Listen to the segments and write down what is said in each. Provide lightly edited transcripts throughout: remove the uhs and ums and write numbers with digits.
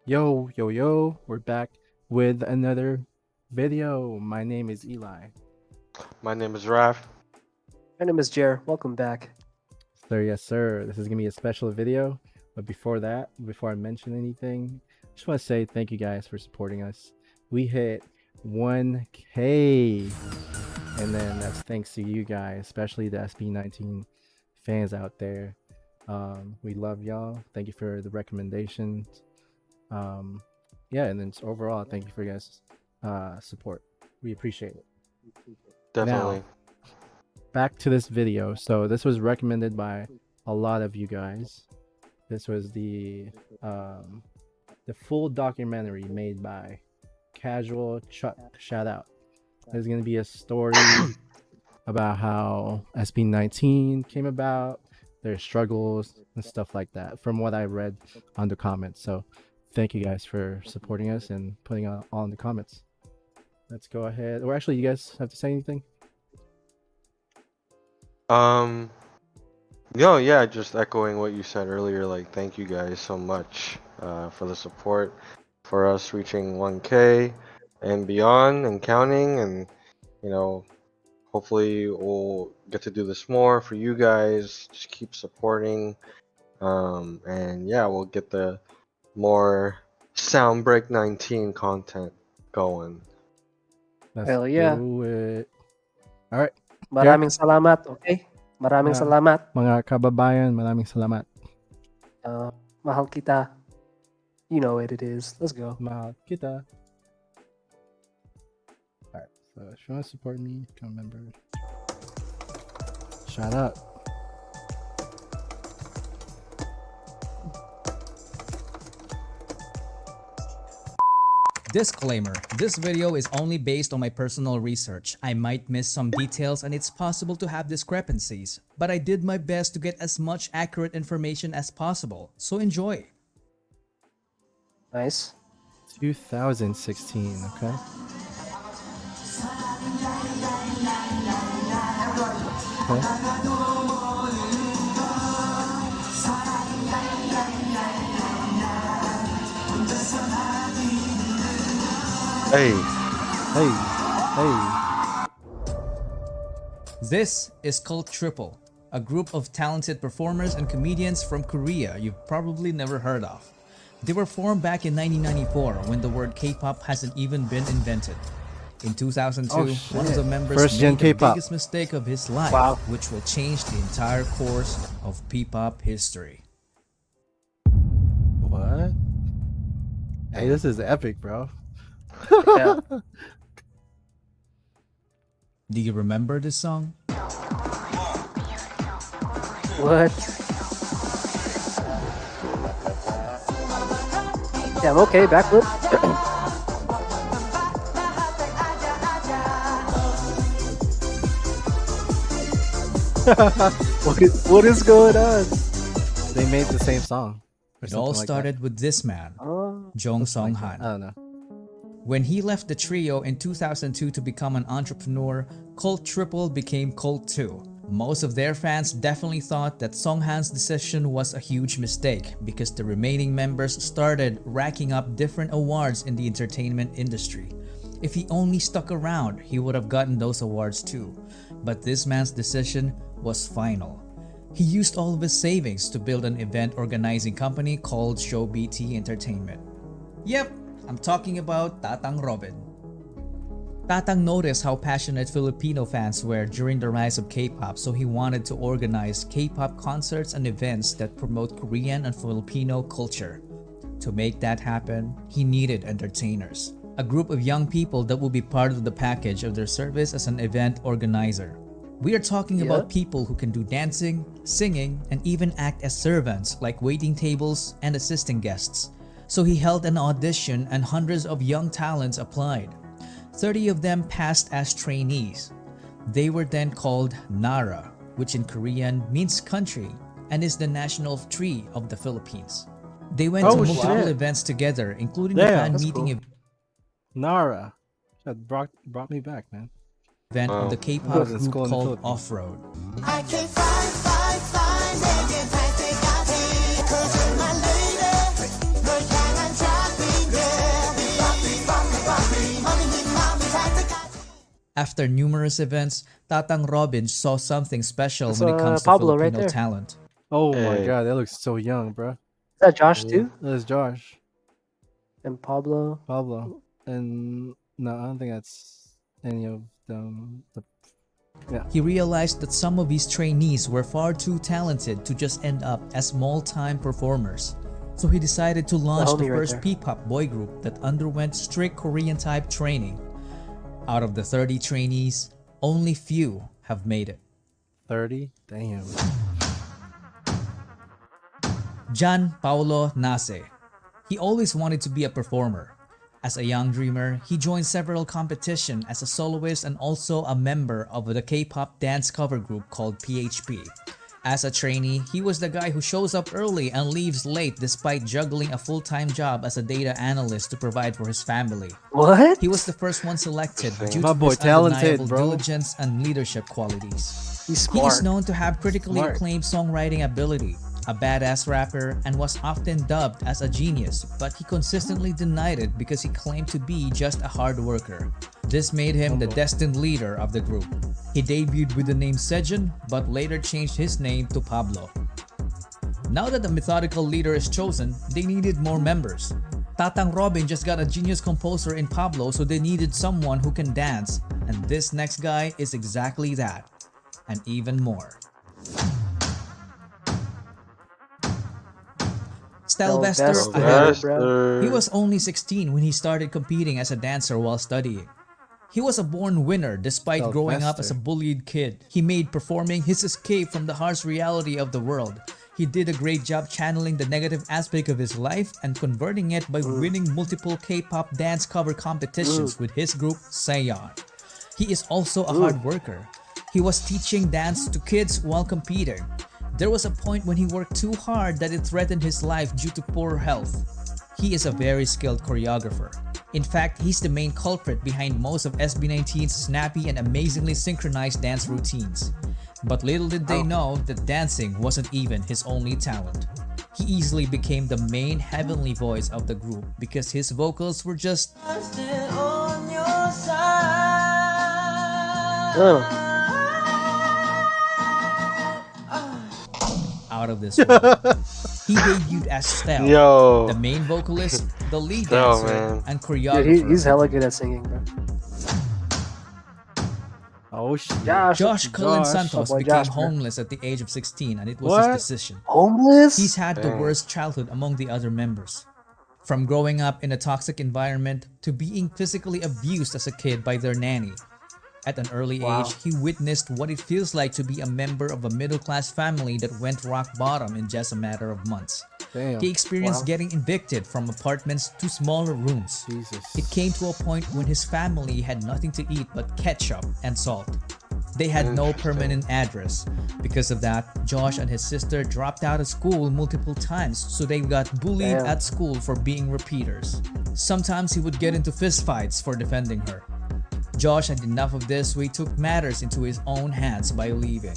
Yo, yo, yo, we're back with another video. My name is Eli. My name is Raf. My name is Jer. Welcome back. Sir, yes, sir. This is going to be a special video. But before that, before I mention anything, I just want to say thank you guys for supporting us. We hit 1K. And then that's thanks to you guys, especially the SB19 fans out there. We love y'all. Thank you for the recommendations. Yeah, and then overall, thank you for your guys' support. We appreciate it. Definitely. Now, back to this video. So this was recommended by a lot of you guys. This was the full documentary made by CashualChuck. Shout out. There's gonna be a story about how SB19 came about, their struggles and stuff like that. From what I read on the comments. So thank you guys for supporting us and putting all in the comments. Let's go ahead. Or actually, you guys have to say anything? Yeah, just echoing what you said earlier, like thank you guys so much for the support for us reaching 1K and beyond and counting, and hopefully we'll get to do this more for you guys. Just keep supporting. And yeah, we'll get the more Soundbreak 19 content going. Let's Hell yeah. do it. All right. Maraming salamat, okay? Maraming salamat. Mga kababayan, maraming salamat. Mahal kita. You know what it is. Let's go. Mahal kita. All right. So if you want to support me, become a member. Shout out. Disclaimer, this video is only based on my personal research. I might miss some details and it's possible to have discrepancies, but I did my best to get as much accurate information as possible, so enjoy. Nice. 2016, okay? Hey. This is Cult Triple, a group of talented performers and comedians from Korea you've probably never heard of. They were formed back in 1994 when the word K-pop hasn't even been invented. In 2002, one of the members First-gen made the K-pop. biggest mistake of his life, which will change the entire course of P-pop history. What? Hey, this is epic, bro. Yeah. Do you remember this song? What? Yeah, I'm okay. Backward. What is going on? They made the same song. It all started with this man, Oh, Jong Song-han. I don't know. When he left the trio in 2002 to become an entrepreneur, Cult Triple became Cult 2. Most of their fans definitely thought that Song-han's decision was a huge mistake because the remaining members started racking up different awards in the entertainment industry. If he only stuck around, he would have gotten those awards too. But this man's decision was final. He used all of his savings to build an event organizing company called Show BT Entertainment. Yep, I'm talking about Tatang Robin. Tatang noticed how passionate Filipino fans were during the rise of K-pop, so he wanted to organize K-pop concerts and events that promote Korean and Filipino culture. To make that happen, he needed entertainers, a group of young people that will be part of the package of their service as an event organizer. We are talking about people who can do dancing, singing, and even act as servants like waiting tables and assisting guests. So he held an audition and hundreds of young talents applied. 30 of them passed as trainees. They were then called Nara, which in Korean means country and is the national tree of the Philippines. They went to multiple events together, including the fan meeting Nara. That brought me back, man. event of the K-pop group called Off-Road. After numerous events, Tatang Robin saw something special That's, when it comes to Pablo right Filipino there. talent. Oh my Hey. god, that looks so young, bro. Is that Josh Yeah. too? That is Josh, And Pablo. Pablo, and no, I don't think that's any of them. He realized that some of his trainees were far too talented to just end up as small-time performers. So he decided to launch the homie right first there. P-pop boy group that underwent strict Korean-type training. Out of the 30 trainees, only few have made it. 30? Damn. Jan Paulo Nase. He always wanted to be a performer. As a young dreamer, he joined several competitions as a soloist and also a member of the K-pop dance cover group called PHP. As a trainee, he was the guy who shows up early and leaves late despite juggling a full-time job as a data analyst to provide for his family. What? He was the first one selected due My to boy his talented, undeniable bro. diligence and leadership qualities. He's He is smart. known to have critically Smart. acclaimed songwriting ability, a badass rapper, and was often dubbed as a genius, but he consistently denied it because he claimed to be just a hard worker. This made him the destined leader of the group. He debuted with the name Saiyan, but later changed his name to Pablo. Now that the methodical leader is chosen, they needed more members. Tatang Robin just got a genius composer in Pablo, so they needed someone who can dance, and this next guy is exactly that, and even more. Stelvester Stelvester, Ahel. bro. He was only 16 when he started competing as a dancer while studying. He was a born winner despite growing up as a Sylvester. bullied kid. He made performing his escape from the harsh reality of the world. He did a great job channeling the negative aspect of his life and converting it by winning multiple K-pop dance cover competitions with his group Saiyan. He is also a hard worker. He was teaching dance to kids while competing. There was a point when he worked too hard that it threatened his life due to poor health. He is a very skilled choreographer. In fact, he's the main culprit behind most of SB19's snappy and amazingly synchronized dance routines. But little did they know that dancing wasn't even his only talent. He easily became the main heavenly voice of the group because his vocals were just Oh. out of this world. He debuted as Stel, Yo. the main vocalist, the lead Stel, dancer, man. and Dude, choreographer. he's hella good at singing, bro. Oh shit. Josh Cullen Josh. Santos Oh boy, became Josh, bro. homeless at the age of 16 and it was What? his decision. Homeless? He's had the Dang. worst childhood among the other members. From growing up in a toxic environment to being physically abused as a kid by their nanny. At an early Wow. age, he witnessed what it feels like to be a member of a middle-class family that went rock bottom in just a matter of months. Damn. He experienced Wow. getting evicted from apartments to smaller rooms. Jesus. It came to a point when his family had nothing to eat but ketchup and salt. They had no permanent address. Because of that, Josh and his sister dropped out of school multiple times, so they got bullied Damn. at school for being repeaters. Sometimes he would get into fistfights for defending her. Josh had enough of this, so he took matters into his own hands by leaving.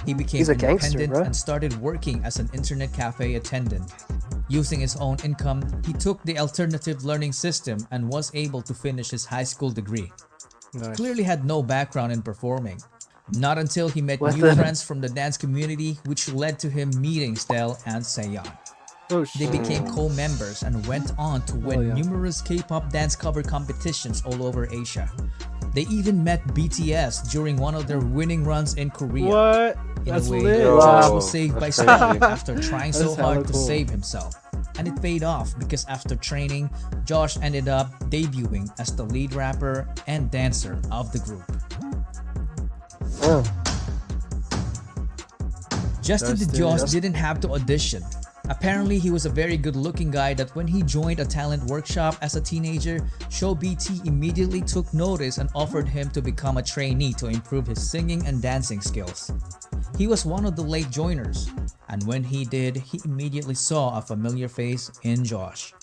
He became He's a gangster, independent bro. and started working as an internet cafe attendant. Using his own income, he took the alternative learning system and was able to finish his high school degree. Nice. Clearly had no background in performing. Not until he met What new the- friends from the dance community, which led to him meeting Stel and Saiyan. Oh They shit. became co-members and went on to win yeah. numerous K-pop dance cover competitions all over Asia. They even met BTS during one of their winning runs in Korea. What? In That's a way, lit. Josh Yo, was saved by that's Stel crazy. after trying so That's hella hard to cool. save himself. And it paid off because after training, Josh ended up debuting as the lead rapper and dancer of the group. Oh. Justin Justin. DeJoss didn't have to audition. Apparently, he was a very good-looking guy that when he joined a talent workshop as a teenager, Show BT immediately took notice and offered him to become a trainee to improve his singing and dancing skills. He was one of the late joiners, and when he did, he immediately saw a familiar face in Josh.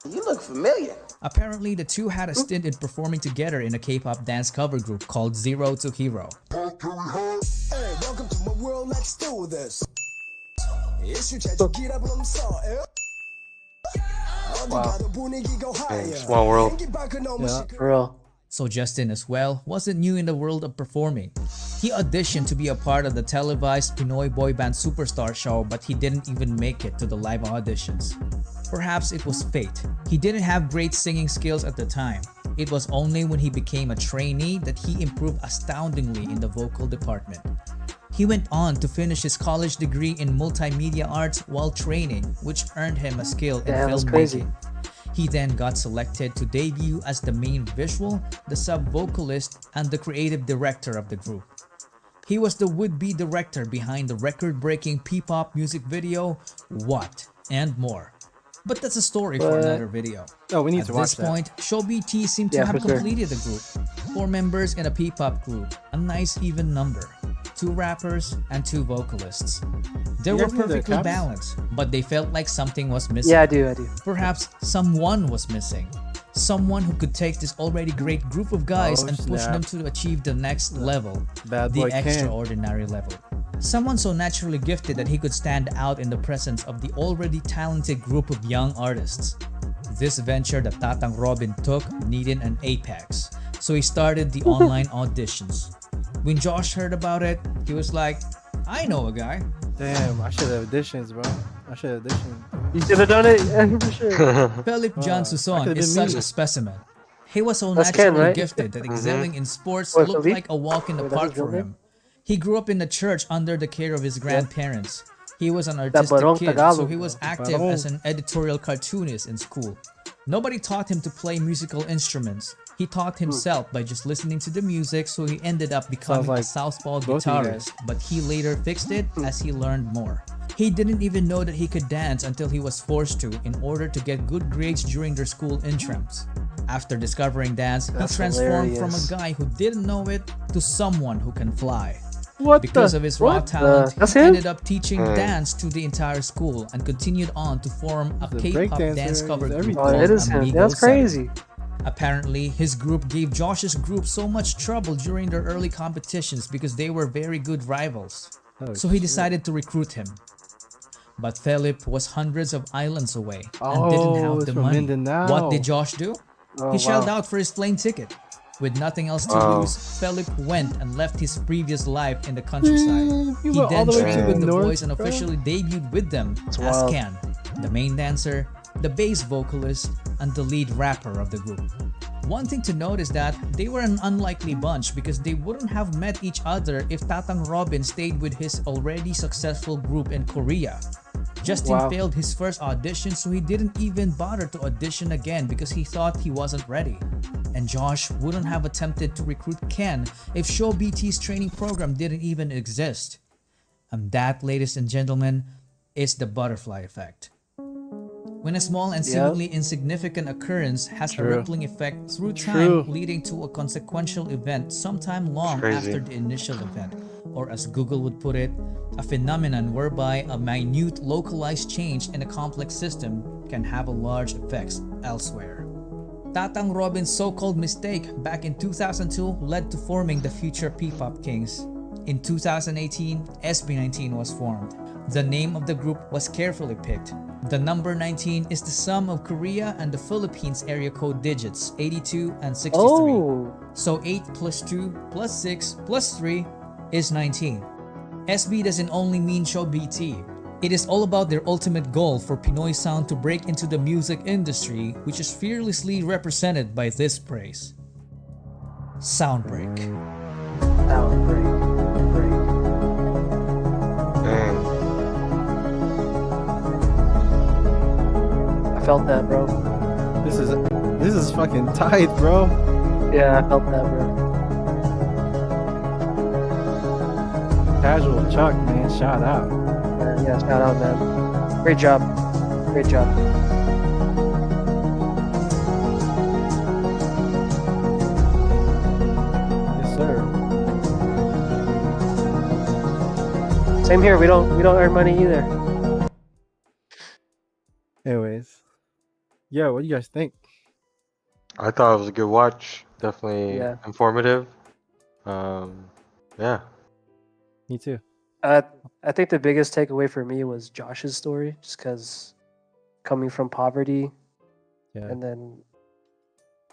You look familiar. Apparently, the two had a stint in performing together in a K-pop dance cover group called Zero to Hero. Hey, welcome to my world, let's do this. Wow. Dang, small world. Yeah. For real. So Justin as well wasn't new in the world of performing. He auditioned to be a part of the televised Pinoy boy band superstar show, but he didn't even make it to the live auditions. Perhaps it was fate. He didn't have great singing skills at the time. It was only when he became a trainee that he improved astoundingly in the vocal department. He went on to finish his college degree in multimedia arts while training, which earned him a skill in Damn, that's crazy. filmmaking. He then got selected to debut as the main visual, the sub-vocalist, and the creative director of the group. He was the would-be director behind the record-breaking P-pop music video, What, and more. But that's a story for another video. Oh, we need At to watch this that. point, Show BT seemed to Yeah, have for sure. completed the group. 4 members in a P-pop group, a nice even number. 2 rappers and 2 vocalists. They You were guys know the perfectly Caps? balanced, but they felt like something was missing. Yeah, I do. Perhaps someone was missing. Someone who could take this already great group of guys Oh, and push snap. them to achieve the next level, Bad the boy Ken. extraordinary level. Someone so naturally gifted that he could stand out in the presence of the already talented group of young artists. This venture that Tatang Robin took needed an apex, so he started the online auditions. When Josh heard about it, he was like, I know a guy. Damn, I should have auditions, bro. I should have auditioned. You should have done it for sure. Philip John that Suson could've is been such me. a specimen. He was so That's Ken, naturally right? gifted that excelling in sports Wait, looked Philippe? like a walk in the Wait, that's park his real for name? him. He grew up in the church under the care of his grandparents. He was an artistic Barong kid, Tagalog. so he was active Barong. as an editorial cartoonist in school. Nobody taught him to play musical instruments. He taught himself by just listening to the music, so he ended up becoming like a southpaw both of you guitarist, but he later fixed it as he learned more. He didn't even know that he could dance until he was forced to in order to get good grades during their school intrams. After discovering dance, he That's transformed from a hilarious. guy who didn't know it to someone who can fly. What Because of his raw what? talent, That's he him? ended up teaching dance to the entire school and continued on to form a He's a K-pop breakdancer, dance he's cover group everything. Oh, called it is him. Amigo That's 7. crazy. Apparently, his group gave Josh's group so much trouble during their early competitions because they were very good rivals. Oh, So he shit. decided to recruit him. But Philip was hundreds of islands away and Oh, didn't have it's the from money. Mindanao. What did Josh do? Oh, He shelled wow. out for his plane ticket. With nothing else to Wow. lose, Philip went and left his previous life in the countryside. Man, He you went all then the way to trained the with the north, boys and bro? officially debuted with them as wild. Ken, the main dancer, the bass vocalist, and the lead rapper of the group. One thing to note is that they were an unlikely bunch because they wouldn't have met each other if Tatang Robin stayed with his already successful group in Korea. Justin Wow. failed his first audition, so he didn't even bother to audition again because he thought he wasn't ready. And Josh wouldn't have attempted to recruit Ken if Show BT's training program didn't even exist. And that, ladies and gentlemen, is the butterfly effect. When a small and seemingly insignificant occurrence has a True. rippling effect through True. time, leading to a consequential event sometime long Crazy. after the initial event, or as Google would put it, a phenomenon whereby a minute localized change in a complex system can have a large effects elsewhere. Tatang Robin's so-called mistake back in 2002 led to forming the future P-pop Kings. In 2018, SB19 was formed. The name of the group was carefully picked. The number 19 is the sum of Korea and the Philippines area code digits 82 and 63. Oh, So 8 plus 2 plus 6 plus 3 is 19. SB doesn't only mean Show BT. It is all about their ultimate goal for Pinoy sound to break into the music industry, which is fearlessly represented by this praise. Soundbreak. great. Dang. I felt that, bro. This is fucking tight, bro. Yeah, I felt that, bro. CashualChuck, man, shout out. Yeah, shout out, man. Great job. Great job. Yes, sir. Same here. We don't earn money either. Anyways, yeah, what do you guys think? I thought it was a good watch. Definitely Yeah. informative. Yeah. Me too. I think the biggest takeaway for me was Josh's story, just because coming from poverty Yeah. and then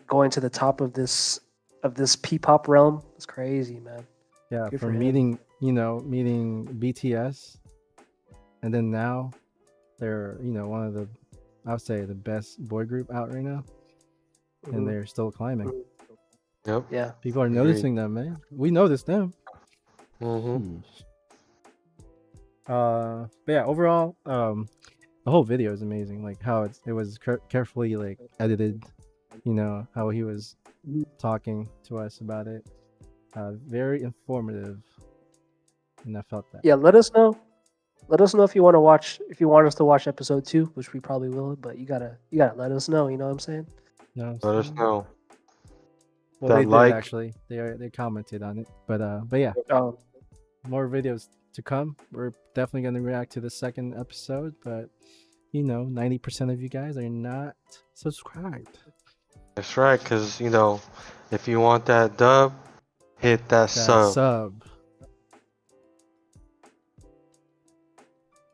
going to the top of this of this P-pop realm. It's crazy, man. Yeah, Good from for him. meeting BTS, and then now they're one of the, I would say, the best boy group out right now, and Mhm. they're still climbing. Yep. Yeah. People are Agreed. noticing them, man. We noticed them. Mm-hmm. Sheesh. But yeah, overall, the whole video is amazing. Like how it was carefully like edited. How he was talking to us about it. Very informative, and I felt that. Yeah, let us know. Let us know if you want to watch. If you want us to watch episode 2, which we probably will. But you gotta let us know. You know what I'm saying? No, Let us know. Well, they That did like. actually. They commented on it, but yeah, Um, more videos to come. We're definitely gonna react to the second episode, but 90% of you guys are not subscribed. That's right, because, if you want that dub, hit that That sub. sub.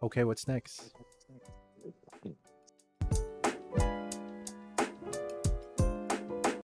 Okay, what's next?